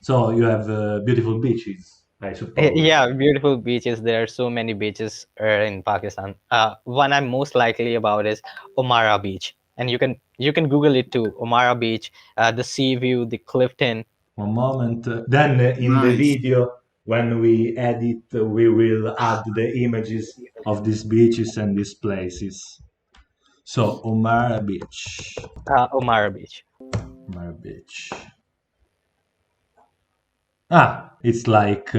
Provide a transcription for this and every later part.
So you have beautiful beaches, I suppose. Yeah, beautiful beaches. There are so many beaches in Pakistan. One I'm most likely about is Omara Beach, and you can Google it too. Omara Beach, the sea view, the Clifton. One moment. Then in the Nice. video, when we edit, we will add the images of these beaches and these places. So Omara Beach. Omara Beach. Omara Beach. Ah, it's like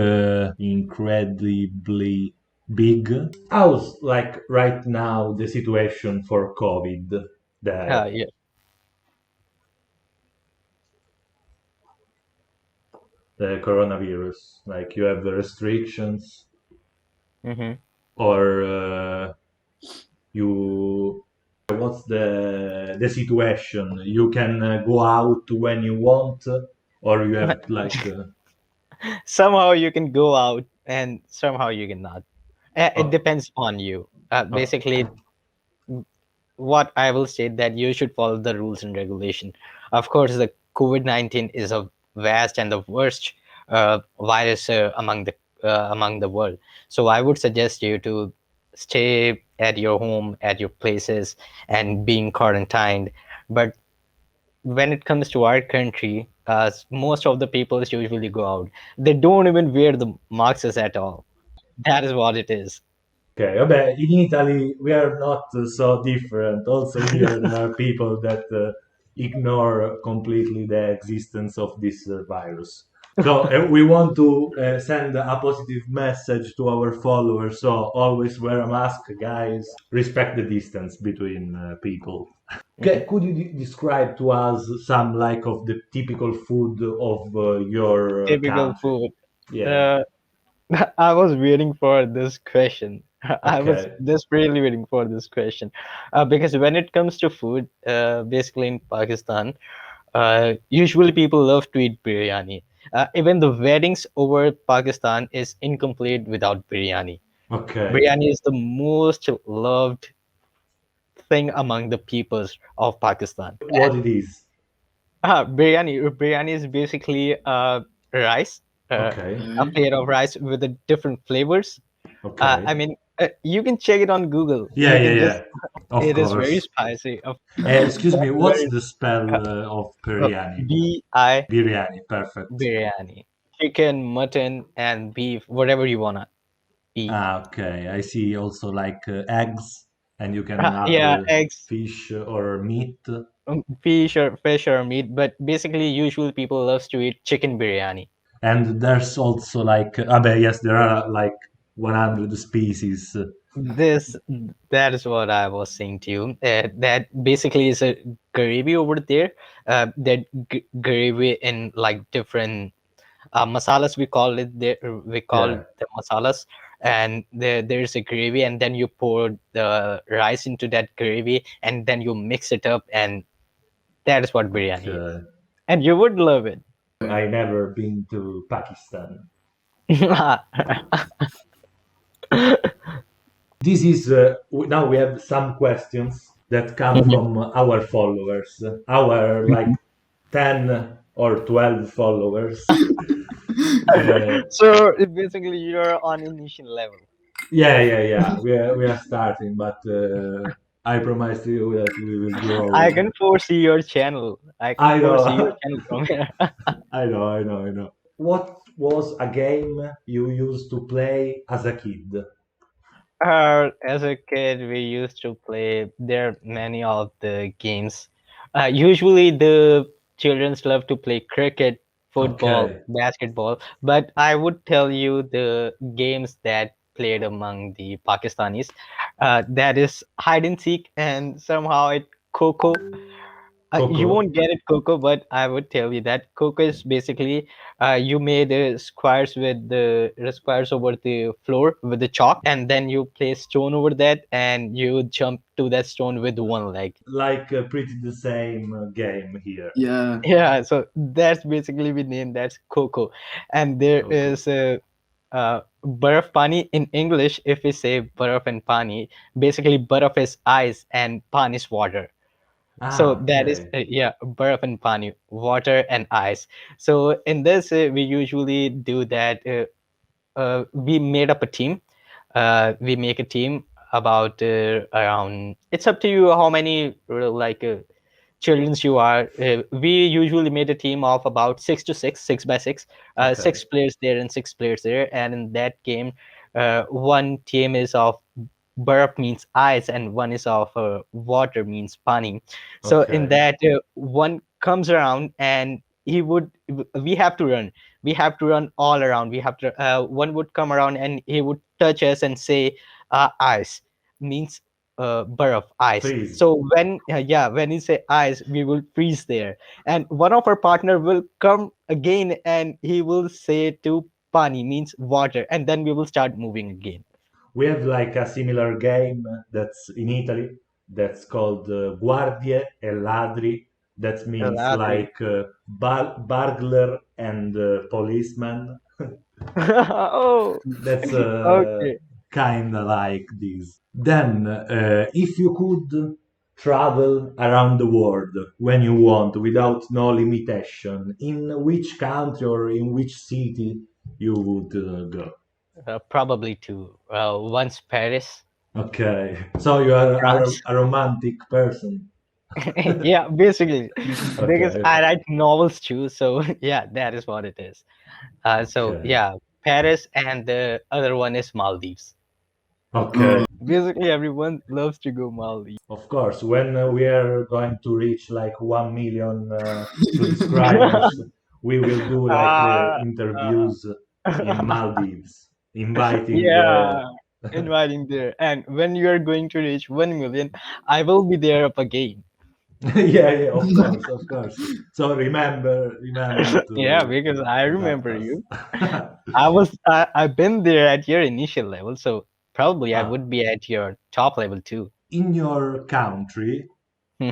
incredibly big. How's like right now the situation for COVID there? Yeah. The coronavirus, like you have the restrictions, Hmm. or you what's the situation? You can go out when you want, or you have like Somehow you can go out, and somehow you cannot. It oh, depends on you. oh, Basically, what I will say that you should follow the rules and regulation. Of course, the COVID-19 is a vast and the worst virus among the world. So I would suggest you to stay at your home, at your places, and being quarantined. But when it comes to our country, most of the people usually go out. They don't even wear the masks at all. That is what it is. okay. Vabbè, in Italy we are not so different. Also here there are people that ignore completely the existence of this virus. So we want to send a positive message to our followers. So always wear a mask, guys. Respect the distance between people. Mhm. Could you describe to us some like of the typical food of your Typical country? food. Yeah. Uh, I was waiting for this question. I was Okay. desperately waiting for this question, because when it comes to food, basically in Pakistan, usually people love to eat biryani. Even the weddings over Pakistan is incomplete without biryani. Okay. Biryani is the most loved thing among the peoples of Pakistan. What it is? Biryani is basically rice, uh, Okay. a Okay. plate of rice with the different flavors. I Okay. mean, you can check it on Google. Yeah, You yeah, can just, yeah. Of it is very course. spicy. Excuse me, what's Very, the spell of biryani? B-I Biryani, perfect. biryani. Chicken, mutton, and beef, whatever you wanna eat. Ah, okay. I see also like eggs, and you can add Yeah, eggs, fish or meat. fish or meat, but basically, usual people loves to eat chicken biryani. And there's also like, yes, there are like 100 species. This that is what I was saying to you. That basically is a gravy over there. That gravy in like different masalas we call it. There we call Yeah. the masalas, and there's a gravy, and then you pour the rice into that gravy, and then you mix it up, and that is what biryani is. Okay. And you would love it. I never been to Pakistan. This is now we have some questions that come from our followers, our like 10 or 12 followers. Uh, So basically, you're on initial level. yeah, yeah, yeah. We are starting, but I promise you that we will I grow. can foresee your channel. I can I foresee your know, channel from here. I know, I know, I know. What was a game you used to play as a kid? As a kid, we used to play. There are many of the games. Usually, the childrens love to play cricket, football, Okay, basketball. But I would tell you the games that played among the Pakistanis. That is hide and seek, and somehow it Coco. You Coco. won't get it, Coco, but I would tell you that Coco is basically you made squares with the squares over the floor with the chalk, and then you place stone over that, and you jump to that stone with one leg. Like pretty the same game here. Yeah. Yeah, so that's basically the name. That's Coco, and there Coco. is barf pani in English. If we say barf and pani, basically barf is ice and pani is water. So Ah, that is okay. yeah, barf and pani, water and ice. So in this, we usually do that. We made up a team. We make a team about around. It's up to you how many childrens you are. We usually made a team of about 6 to 6, 6 by 6, Okay. 6 players there and 6 players there. And in that game, one team is of burp means ice and one is of water means pani. So in Okay. that, one comes around and he would we have to run. We have to run all around. We have to one would come around and he would touch us and say ice means borough ice. Freeze. So when yeah, when you say ice, we will freeze there, and one of our partner will come again and he will say to pani means water, and then we will start moving again. We have like a similar game that's in Italy that's called Guardie e Ladri. That means Ladri. like burglar and policeman. Oh, That's okay. kind of like this. Then, if you could travel around the world when you want without no limitation, in which country or in which city you would go? Probably two. Once Paris, Okay, so you are France. a romantic person. Yeah, basically, because Okay, I write novels too. So yeah, that is what it is. So okay, yeah, Paris and the other one is Maldives. okay. Basically, everyone loves to go Maldives. Of course, when we are going to reach like 1 million subscribers, we will do like the Uh, uh, interviews in Maldives, inviting. yeah, inviting there. And when you are going to reach 1 million, I will be there up again. Yeah, yeah, of course, of course. So remember Yeah, because I to tag remember us. you. I've been there at your initial level, so probably I Ah, would be at your top level too. in your country,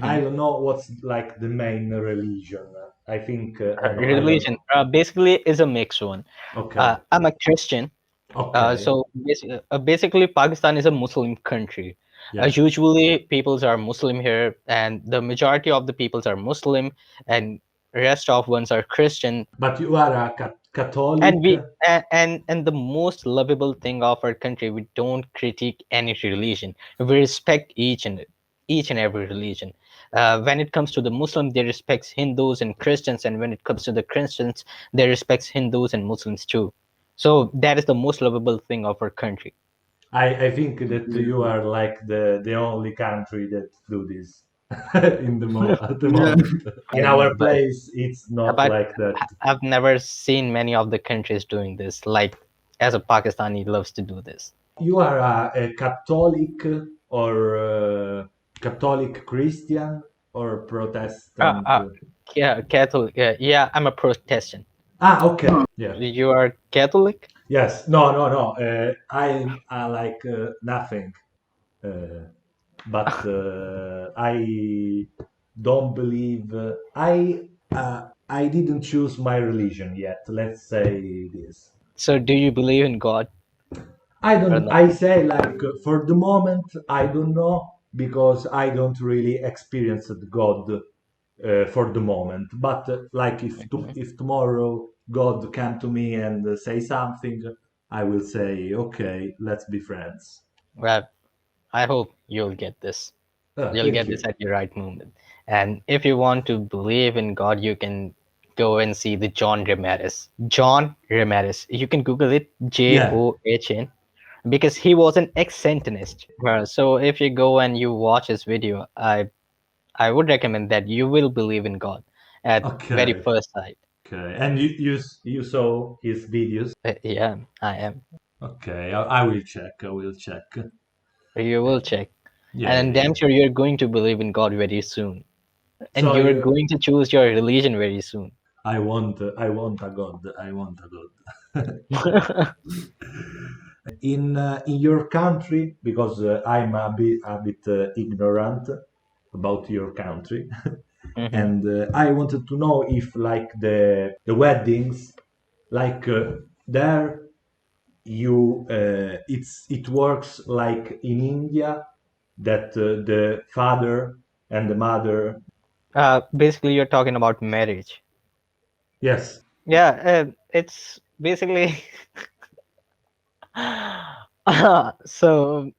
I Hmm. don't know what's like the main religion. I think I don't Religion know. basically is a mixed one. Okay, I'm a Christian. okay, Basically, Pakistan is a Muslim country. yeah. Usually, peoples are Muslim here, and the majority of the peoples are Muslim, and rest of ones are Christian. But you are a And Catholic. and the most lovable thing of our country, we don't critique any religion. We respect each and every religion. When it comes to the Muslim, they respect Hindus and Christians, and when it comes to the Christians, they respect Hindus and Muslims too. So that is the most lovable thing of our country. I think that you are like the only country that do this at the moment. In our But place, it's not but like that. I've never seen many of the countries doing this. Like as a Pakistani loves to do this. You are a Catholic or Catholic Christian or Uh, Protestant? uh, yeah, Catholic. Yeah, I'm a Protestant. Ah, okay. Yeah. You are Catholic? Yes. No, no, no. I'm like nothing. Uh, but I don't believe I didn't choose my religion yet. Let's say this. So do you believe in God I or don't. not? I say like for the moment I don't know because I don't really experience God for the moment. But like Mhm. if tomorrow God come to me and say something, I will say okay, let's be friends. Well, I hope you'll get this. You'll Thank get you. this at your right moment. And if you want to believe in God, you can go and see the John Ramirez. John Ramirez. You can Google it, Yeah. John, because he was an ex-Sentinist. So if you go and you watch his video, I would recommend that you will believe in God at very Okay. first sight. Okay. And you saw his videos? Yeah, I am. Okay, I will check. I will check. You will check. Yeah, And yeah, I'm yeah. damn sure you're going to believe in God very soon. And So you're going to choose your religion very soon. I want a god. I want a god. In your country, because I'm a bit ignorant about your country, Hmm. and I wanted to know if like the weddings, like there you it works like in India that the father and the mother. Basically, you're talking about marriage. Yes. Yeah, it's basically so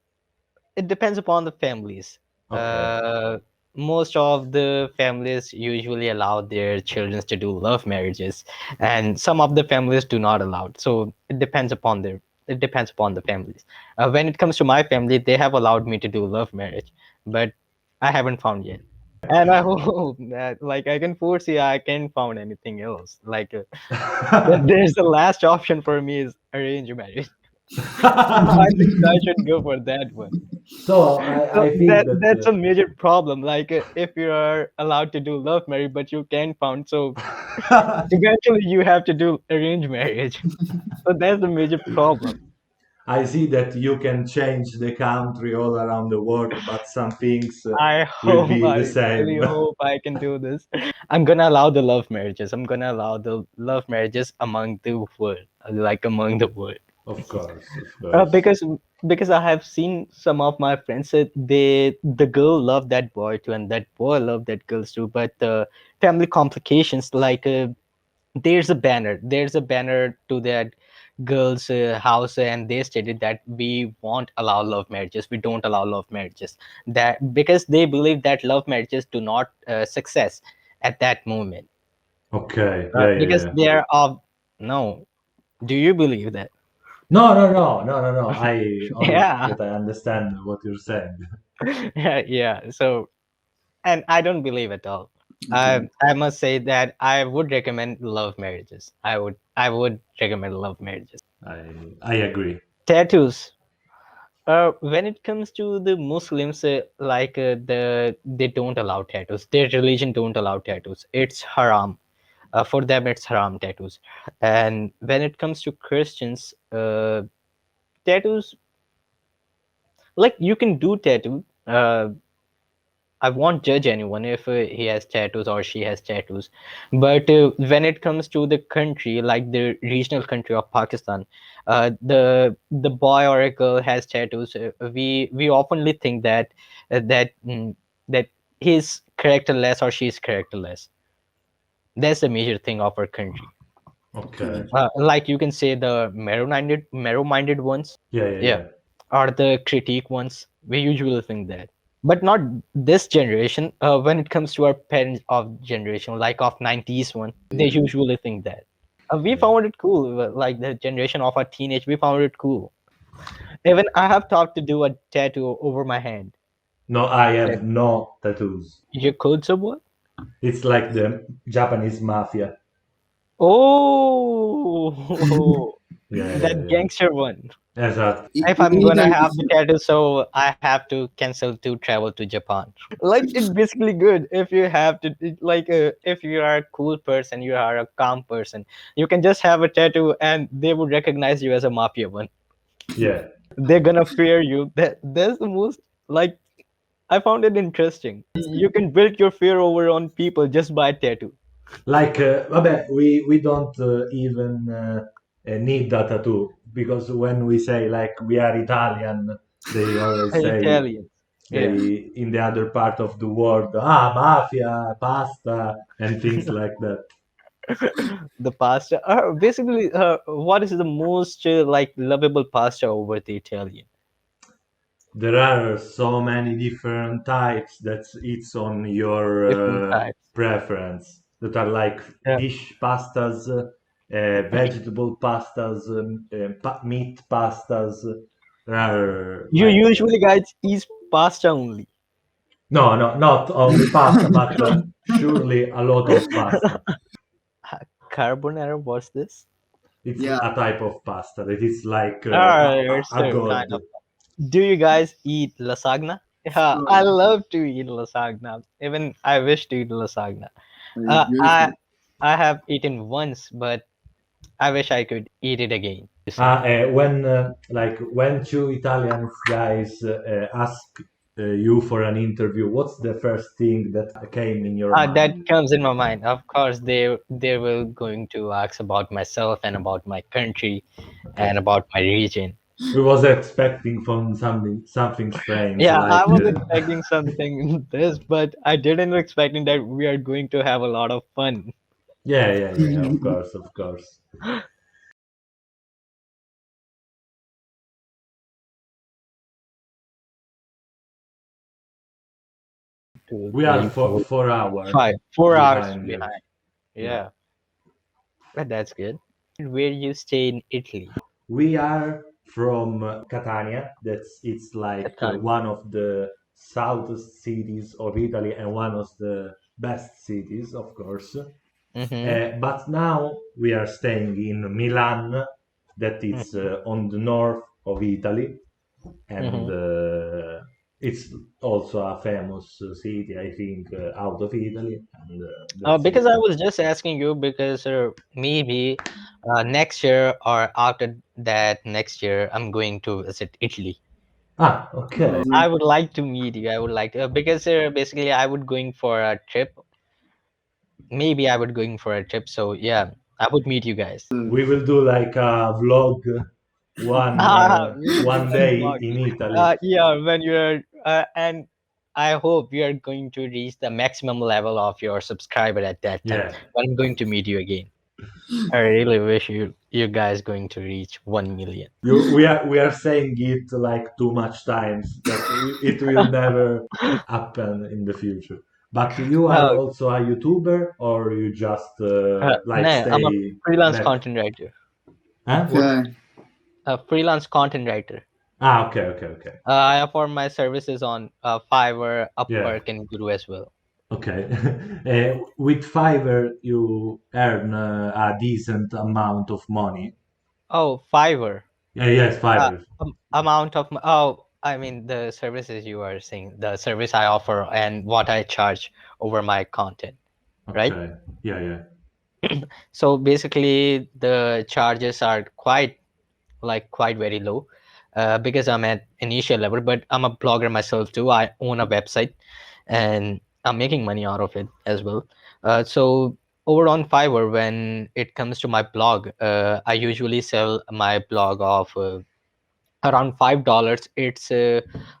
it depends upon the families. Okay. Most of the families usually allow their children to do love marriages, and some of the families do not allow it. So it depends upon the families. When it comes to my family, they have allowed me to do love marriage, but I haven't found yet. And I hope that, like, I can foresee I can't found anything else. Like, there's the last option for me is arranged marriage. I think I should go for that one. So So I think that's a that major problem. Like, if you are allowed to do love marriage, but you can't found, so eventually you have to do arranged marriage. So that's the major problem. I see that you can change the country all around the world, but some things I will hope, be I the really same. hope I can do this. I'm gonna allow the love marriages. I'm gonna allow the love marriages among the world, like among the world. Of course, of course. Because I have seen some of my friends that the girl loved that boy too, and that boy loved that girl too. But family complications, like, there's a banner to that girl's house, and they stated that we won't allow love marriages. We don't allow love marriages. That because they believe that love marriages do not success at that moment. Okay, yeah, yeah, Because yeah. they are of no. Do you believe that? No, no, no, no, no, no. I only Yeah. that I understand what you're saying. Yeah. So, and I don't believe at all. Okay. I must say that I would recommend love marriages. I would recommend love marriages. I agree. Tattoos. When it comes to the Muslims, they don't allow tattoos. Their religion don't allow tattoos. It's haram. For them, it's haram tattoos. And when it comes to Christians, tattoos, like, you can do tattoo. I won't judge anyone if he has tattoos or she has tattoos. But when it comes to the country, like the regional country of Pakistan, the boy or a girl has tattoos. We oftenly think that that he's characterless or she's characterless. That's the major thing of our country. Okay. Like, you can say the narrow-minded ones, Yeah, yeah, yeah, yeah. or the critique ones. We usually think that, but not this generation. When it comes to our parents of generation, like of 90s one, they Yeah. usually think that. We Yeah. found it cool. Like the generation of our teenage, we found it cool. Even I have thought to do a tattoo over my hand. No, I That have no tattoos. you could, someone. It's like the Japanese mafia. Oh, Yeah, yeah, that yeah. gangster one. Exact. If I'm gonna Either have the tattoo, so I have to cancel to travel to Japan. Like, it's basically good if you have to if you are a cool person, you are a calm person, you can just have a tattoo and they would recognize you as a mafia one. Yeah. They're gonna fear you. That's the most, like, I found it interesting. You can build your fear over on people just by tattoo. Like, vabbè, we don't even need a tattoo because when we say like we are Italian, they always say Italians, yeah. they in the other part of the world, ah, mafia, pasta, and things like that. The pasta, basically, what is the most like lovable pasta over the Italian? There are so many different types that it's on Different your types. preference that are like Yeah. fish pastas, vegetable pastas, meat pastas. There are You like usually guys eat pasta only. no, no, not only pasta, but surely a lot of pasta. Carbonara, what's this? It's yeah. a type of pasta that is like It's a a kind god. of. Do you guys eat lasagna? Yeah, I So, love to eat lasagna. Even I wish to eat lasagna. it's Uh, I beautiful. I have eaten once, but I wish I could eat it again. You say When when two Italian guys ask you for an interview, what's the first thing that came in your that mind? comes in my mind. Of course, they will going to ask about myself and about my country and Okay. about my region. We was expecting from something strange Yeah, I like was expecting something this, but I didn't expecting that we are going to have a lot of fun yeah, yeah, yeah, of course, of course. 2, We are 3, 4, 4 hours 5, 4 hours behind you. behind. Yeah. Yeah, but that's good. Where you stay in Italy? We are from Catania. That's it's like Catania. one of the southest cities of Italy and one of the best cities, of course. Mm-hmm. But now we are staying in Milan, that is Mm-hmm. on the north of Italy, and Mm-hmm. it's also a famous city, I think, out of Italy, and that's it. Because I was just asking you because maybe next year or after that next year I'm going to visit Italy. Ah, So okay. I would like to meet you. I would like to because basically I would going for a trip. Maybe I would going for a trip. So yeah, I would meet you guys. We will do like a vlog We will do one one day vlog. in Italy. Yeah, when you're and I hope you are going to reach the maximum level of your subscriber at that time. Yeah. When I'm going to meet you again. I really wish you guys going to reach 1 million. We are saying it like too much times that it will never happen in the future. But you are Uh, also a YouTuber, or you just like no, I'm a stay freelance net? content writer. Huh? What? Okay. A freelance content writer. Ah, okay, okay, okay. I offer my services on Fiverr, Yeah. Upwork, and Guru as well. Okay. With Fiverr, you earn a decent amount of money. Oh, Fiverr. Yeah, yes, Fiverr. Amount of I mean the services you are saying, the service I offer and what I charge over my content, right? Okay. Yeah, yeah. So basically, the charges are quite very low because I'm at initial level, but I'm a blogger myself too. I own a website and I'm making money out of it as well. So over on Fiverr, when it comes to my blog, I usually sell my blog of around $5. It's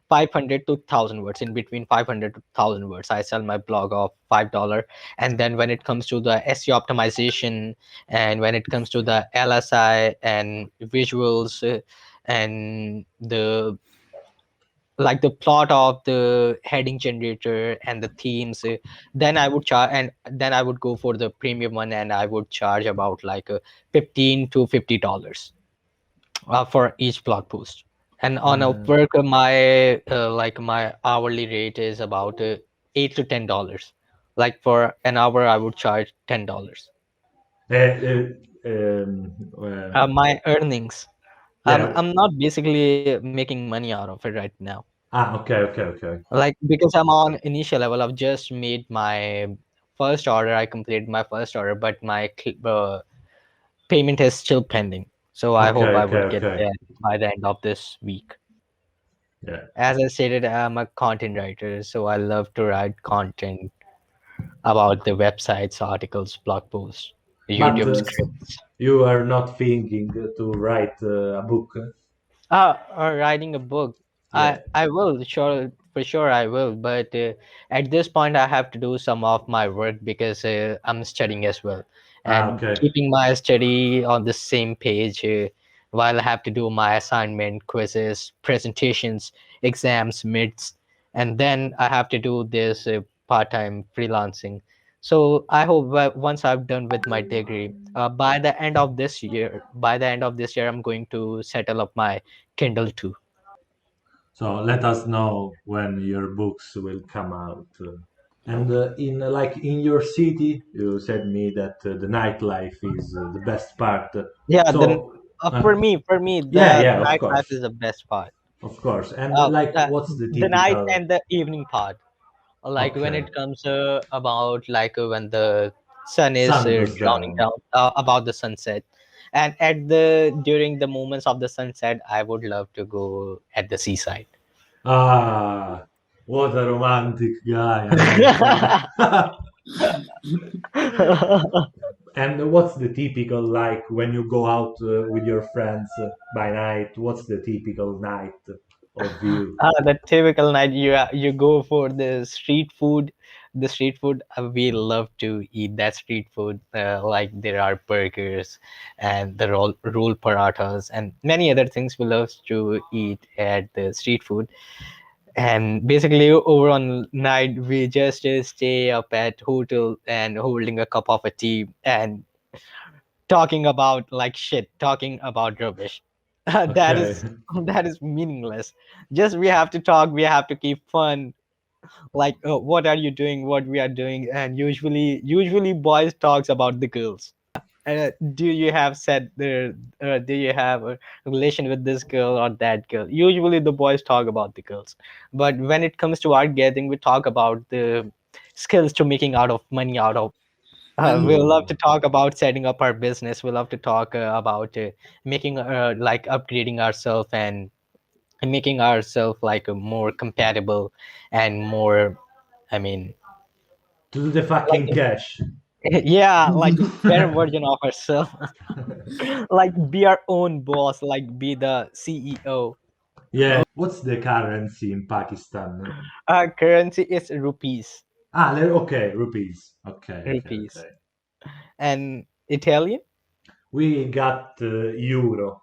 500 to 1,000 words. In between 500 to 1,000 words I sell my blog of $5. And then when it comes to the SEO optimization, and when it comes to the LSI and visuals, and the like the plot of the heading generator and the themes, then I would charge, and then I would go for the premium one, and I would charge about like 15 to $50 for each blog post. And on Uh, Upwork, my hourly rate is about $8 to $10. Like for an hour, I would charge $10. My earnings. yeah. I'm not basically making money out of it right now. Ah, okay, okay, okay. Like because I'm on initial level, I've just made my first order. I completed my first order, but my payment is still pending. So I Okay, hope I okay, would get okay. that by the end of this week. Yeah. As I stated, I'm a content writer, so I love to write content about the websites, articles, blog posts, But YouTube scripts. you are not thinking to write a book? Or writing a book. Yeah. I will sure for sure I will, but at this point I have to do some of my work because I'm studying as well, Ah, and okay. keeping my study on the same page while I have to do my assignment, quizzes, presentations, exams, mids, and then I have to do this part-time freelancing. So I hope that once I've done with my degree, by the end of this year, I'm going to settle up my Kindle too. So let us know when your books will come out. And in like in your city, you said me that the nightlife is the best part. Yeah, then So for me, yeah, the yeah, of nightlife course, is the best part. of course. And Uh, like, uh, what's the the night typical? and the evening part. Like when Okay, it comes about when the sun is sun goes downing down. down, about the sunset, and at the during the moments of the sunset, I would love to go at the seaside. Ah, what a romantic guy! I like that. And what's the typical like when you go out with your friends by night? What's the typical night of you? The typical night, you go for the street food. The street food, we love to eat that street food. Like there are burgers and the roll parathas and many other things we love to eat at the street food. And basically, over on night, we just stay up at hotel and holding a cup of a tea and talking about like shit, talking about rubbish. That Okay. is that is meaningless. Just we have to talk, we have to keep fun. Like, what are you doing? What we are doing? And usually boys talks about the girls. Do you have said the? Do you have a relation with this girl or that girl? Usually the boys talk about the girls, but when it comes to our gathering, we talk about the skills to making out of money out of. We love to Ooh. talk about setting up our business. We love to talk about making like upgrading ourselves and making ourselves like more compatible and more. I mean, To do the fucking like cash. yeah, like better version of ourselves. Like be our own boss, like be the CEO. Yeah. What's the currency in Pakistan? Our currency is rupees. Ah, okay, rupees. Okay, okay, Rupees. okay. And Italian? We got euro,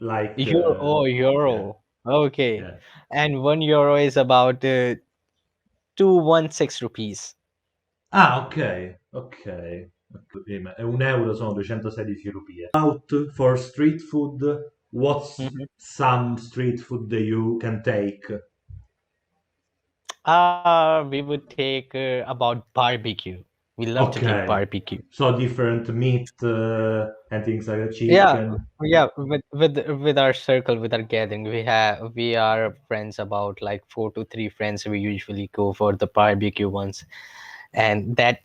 like Euro. Oh, yeah, euro. Okay. yeah. And 1 euro is about 216 rupees. Ah, ok, ok. E 1 euro sono 216 rupie. Out for street food, what's Mhm. some street food that you can take? We would take about barbecue. We love to take Okay, barbecue. so different meat and things like that, Yeah, chicken. yeah. With our circle, with our gathering, we are friends about like 4 to 3 friends. We usually go for the barbecue ones, and that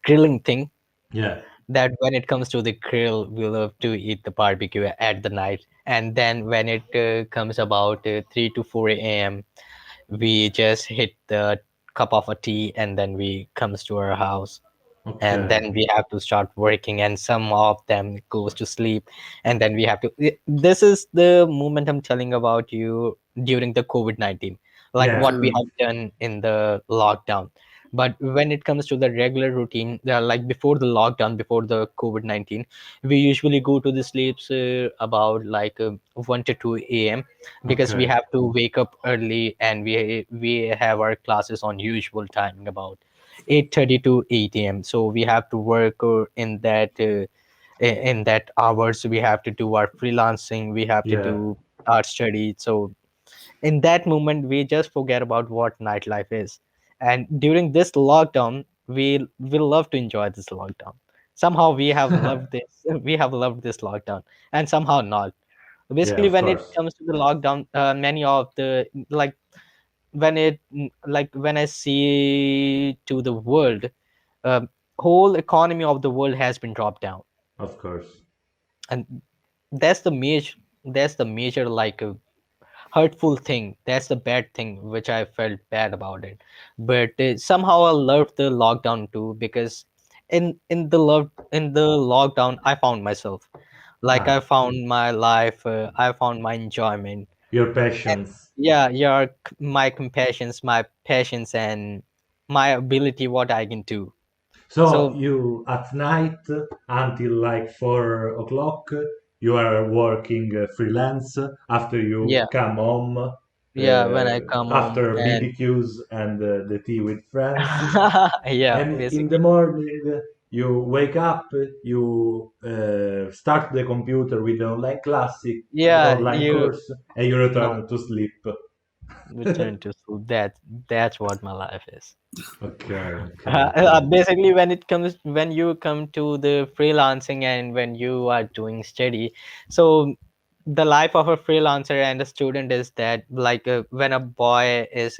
grilling thing. Yeah, That when it comes to the grill, we love to eat the barbecue at the night, and then when it comes about 3 to 4 a.m., we just hit the cup of a tea, and then we comes to our house, and okay. then we have to start working, and some of them goes to sleep, and then we have to this is the moment I'm telling about you during the COVID-19, like Yeah, what we have done in the lockdown. But when it comes to the regular routine, like before the lockdown, before the COVID-19, we usually go to the sleeps about like 1 to 2 a.m. because we okay, have to wake up early, and we have our classes on usual timing about 8:30 to 8 a.m. So we have to work in that hours. We have to do our freelancing. We have to yeah, do our study. So in that moment, we just forget about what nightlife is. And during this lockdown, we love to enjoy this lockdown. Somehow we have loved this. We have loved this lockdown, and somehow not. yeah, Basically, of when it course, comes to the lockdown, many of the like when I see to the world, um, whole economy of the world has been dropped down, of course. and that's the major like hurtful thing. That's the bad thing which I felt bad about it. But somehow I loved the lockdown too, because in the lockdown I found myself, like I Ah, found my life, I found my enjoyment. your And passions. yeah, my compassions, my passions, and my ability what I can do. So So you at night until like 4 o'clock, you are working freelance after yeah, you come home, yeah, when I come home after and BBQs and the tea with friends, yeah, and in the basically, morning you wake up, you start the computer with the online classic, yeah, online you course, and you no return to sleep. return to school. That's what my life is. Okay, okay, okay. Basically, when you come to the freelancing and when you are doing study, so the life of a freelancer and a student is that like when a boy is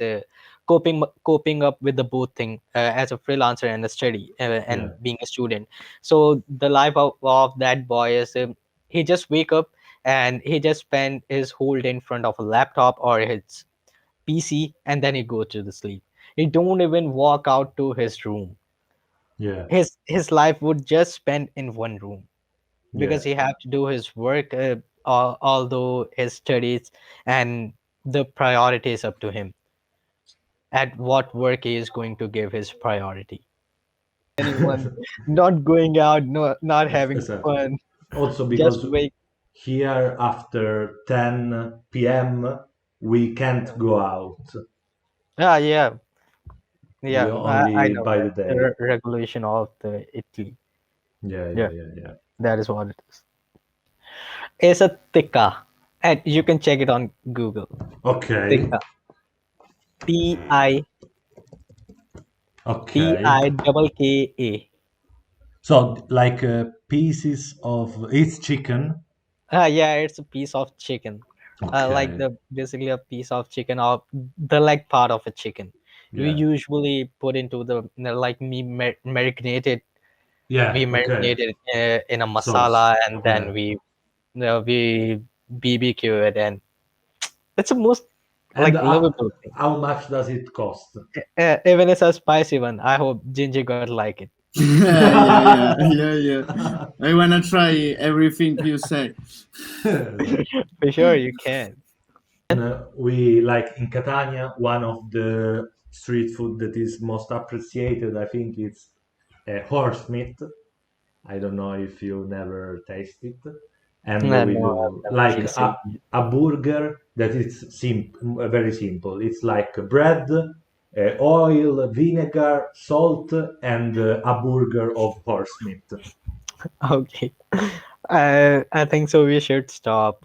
coping up with the both thing, as a freelancer and a study, Yeah, and being a student. So the life of that boy is he just wake up and he just spend his whole day in front of a laptop or his PC, and then he go to the sleep. He don't even walk out to his room. Yeah. His life would just spend in one room because Yeah. he have to do his work, although his studies, and the priority is up to him at what work he is going to give his priority. Anyone not going out, not having Exactly. fun, Also just because wake. here after 10 p.m. we can't go out. Ah, yeah, We yeah. I only know by that the the day. regulation of the Italy. Yeah, yeah, Yeah, yeah, yeah. that is what it is. It's a tikka, and you can check it on Google. Okay. Tikka, T Okay. I double K A. So like pieces of it's chicken. Yeah, it's a piece of chicken. Like Okay. the basically a piece of chicken or the leg part of a chicken. We Yeah. usually put into the like marinated. We Yeah. Okay. marinate it in a Sauce. masala, and then Yeah. we BBQ it, and it's the most And like lovable thing. how much does it cost? Even it's a spicy one. I hope Ginger God like it. Yeah, yeah, yeah, yeah, yeah. I wanna try everything you say. For sure, you can. We like in Catania, one of the street food that is most appreciated, I think it's horse meat. I don't know if you never taste it. And No, we no, I've do never like tasted it. a burger that is very simple. It's like bread, oil, vinegar, salt, and a burger of horse meat. Okay. I think so. We should stop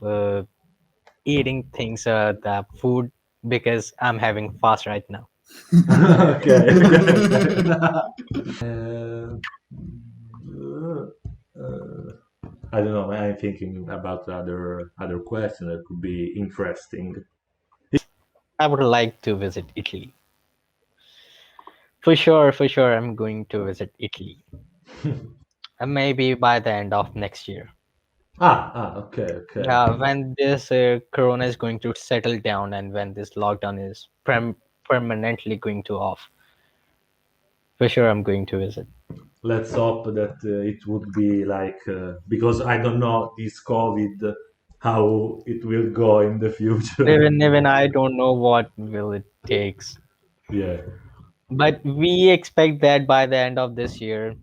eating things, the food, because I'm having fast right now. Okay, okay, okay. Uh, I don't know. I'm thinking about other questions that could be interesting. I would like to visit Italy. For sure, for sure, I'm going to visit Italy. And maybe by the end of next year. Okay, okay. When this corona is going to settle down and when this lockdown is permanently going to off, for sure I'm going to visit. Let's hope that it would be like because I don't know this COVID how it will go in the future. Even I don't know what will it takes, Yeah, but we expect that by the end of this year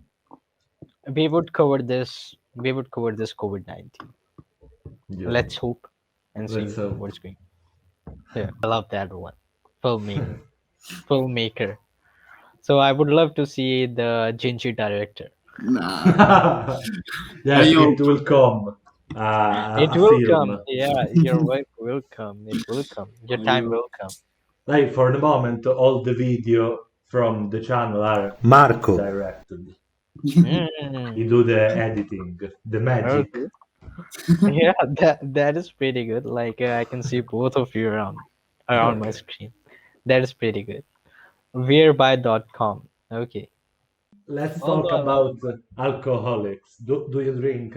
we would cover this. We would cover this COVID-19. yeah. Let's hope and see Let's hope. what's going. Yeah, I love that one. Filmmaker. So I would love to see the Jinji director. Nah, I Yes, it hope. will come. It A will come. film. Yeah, your work will come. It will come. Your I time hope. will come. Like for the moment, all the video from the channel are Marco directed. He Mm, do the editing, the magic. okay. Yeah, that is pretty good. Like I can see both of you around my Okay. screen. That is pretty good. Whereby.com. Okay. Let's talk Although about alcoholics. Do you drink?